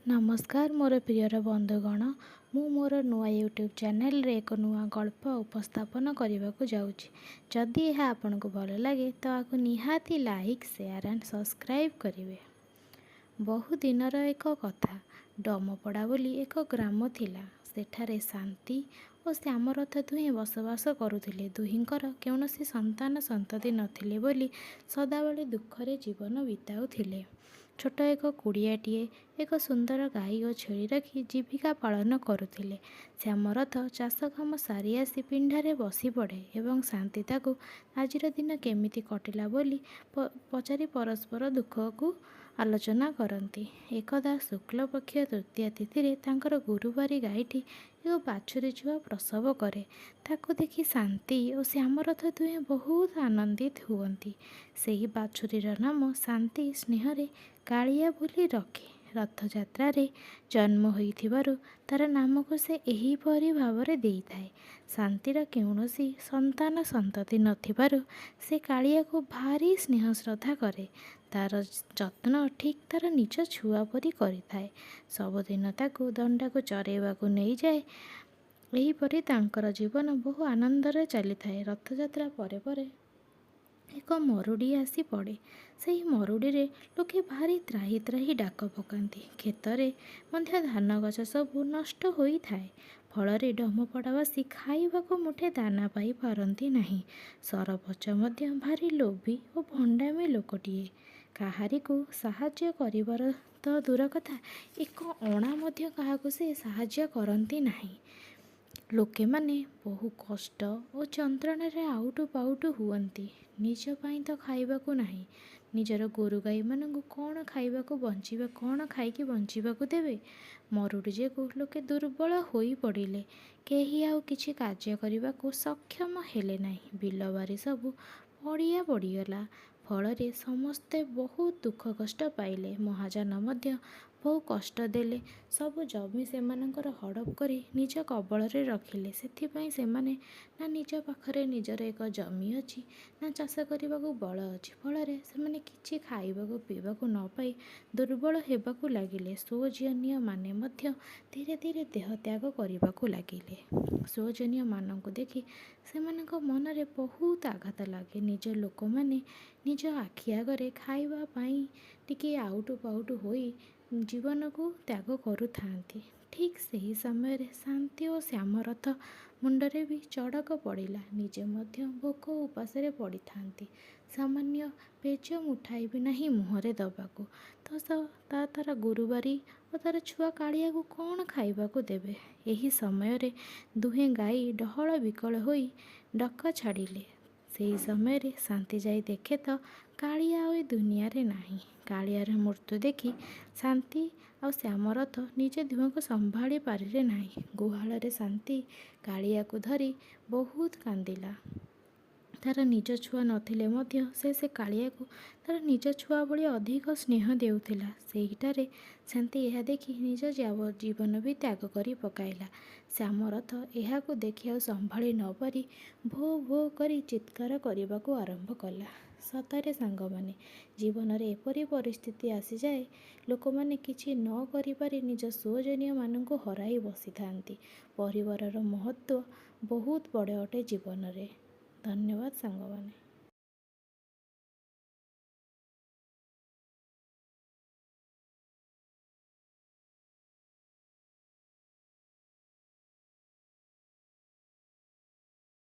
नमस्कार मोर प्रियर बंधुगण मु मोर नुआ यूट्यूब चैनल रे एक नुआ गल्प उपस्थापन करने को जाऊँगी। जदि यह आपन को भल लगे तो आपको निहाती लाइक शेयर एंड सब्सक्राइब करेंगे। बहु दिनर एक कथा डमपड़ा बोली एक ग्राम थिला। सेठारे शांति और श्यामरथ दुहें बसवास करुथिले। दुहिंकर कौनसी संतान संतति नथिले बोली सदाबले दुखरे जीवन बिताउथिले। छोट एक कुड़ियाटीए एक सुंदर गाई और छेली रखी जीविका पालन करुथिले। श्यामरथ चाष काम सारी आसी पिंडारे बसी पड़े एवं शांति ताकू आजिर दिन केमिति कटिला बोली पचारि परस्पर दुख को आलोचना करती। एकदा शुक्ल पक्ष तृतीया तिथि तांकर गुरुबारी गाईटी एक बाछुरी छुआ प्रसव करे। ताकू देखि शांति और श्यामरथ दुहें बहुत आनंदित हुअंती। सेही बाछुरीर नाम शांति स्नेहरे कालिया बोली रखे। रथयात्रा रे जन्म होइथिबारु तार नाम को से एहीपरि भावरे देइथाए। शांतिर कौनसी संतान संतति नथिबारु से कालिया को भारी स्नेह श्रद्धा करे। तार जत्न ठीक तार निज छुआ परी करिथाए। सबदिन ताकू दंडा को चरेवाकू नहीं जाए। एहीपरि तांकर जीवन बहु आनंदरे चलिथाए। रथयात्रा परे परे एक मरुड़ी आसी पड़े। सही मरुड़ी रे लोके भारी त्राही त्राही डाक पकाती। खेतरे मध्य धान गछ सबू नष्ट होई थाए। फलरे डमपड़ावासी खाइबाकू मुठे दाना पाई पारती नहीं। सरपंच मध्य भारी लोभी और भंडामी लोकटिए। काहारिकू साहाଯ୍य करिबार तो दूर कथा एक अणा मध्य काहाकू से साहाଯ୍य करती नहीं। लोके माने बहु कष्ट और यंत्रणा आउटु पाउटु हुअंती। निज पाई तो खाइबाकू नहीं। निजर गोरु गाई मानू कौन खाइबाकू बंचिबा कौन खाइकी बंचिबाकू देवे। मरुड़ी जेकू लोके दुर्बल होई पड़िले। केही आउ किछि कार्य करिबाकू सक्षम हेले नहीं। बिलबारी सबू पड़िया पड़ीगला। फलरे समस्ते बहुत दुख कष्ट पाइले। महाजन मध्य बहु कष्ट देले। सब जमी सेमानंकर हड़प करी निज कबलरे रखिले। सेथिपाई सेमाने ना निज पाखरे निजर एक जमी अछि ना चाष करिबाकू बल अछि। फलरे सेमाने किछि खाइबाकू पीबाकू न पाई दुर्बल हेबाकू लागिले। स्वजनीय माने मध्य धीरे धीरे देह त्याग करिबाकू लागिले। स्वजनीय मानंकु देखि सेमानंक मनरे बहुत आघात लागे। निज लोक माने निज आखि आगरे खाइबा पाई टिके आउटु पाउटु होई जीवन को त्याग करुथांती। ठीक सही समय शांति और श्यामरथ मुंडरे भी चड़क पड़िला। निजे मध्य भोक उपासरे पड़ी थांती। सामान्य पेज मुठाई भी नहीं मुहरे दबाकू। तो तार गुरुबारी और तार छुआ कालिया को कौन खाइबाकू देवे। यही समय रे दुहें गाई डहल विकल होई डका छाड़िले। सेही समय रे शांति जाई देखे तो कालिया और दुनिया रे नाही। कालियार मृत्यु देखी शांति और श्यामरथ निजे दुह को संभाली पारिले नाही। गुहाल रे शांति कालिया को धरी बहुत कांदिला। तार निज छुआ नथिले मध्य से कालिया को तार निज छुआ भली अधिक स्नेह देउथिला। सेहिटारे शांति यह देखी निज जीवन भी त्याग करी पकाइला। श्यामरथ यह को देखि आ संभाली न पारी भो भो करी चित्कार करने को आरंभ कला। सतारे सांग माने जीवन रे एपरी परिस्थिति आसी जाए लोक माने किछि न करि पारि निज स्वजनीय मानंको हराई बसी थांती। परिवारर महत्व बहुत बड़े अटे जीवन रे। धन्यवाद सांग माने।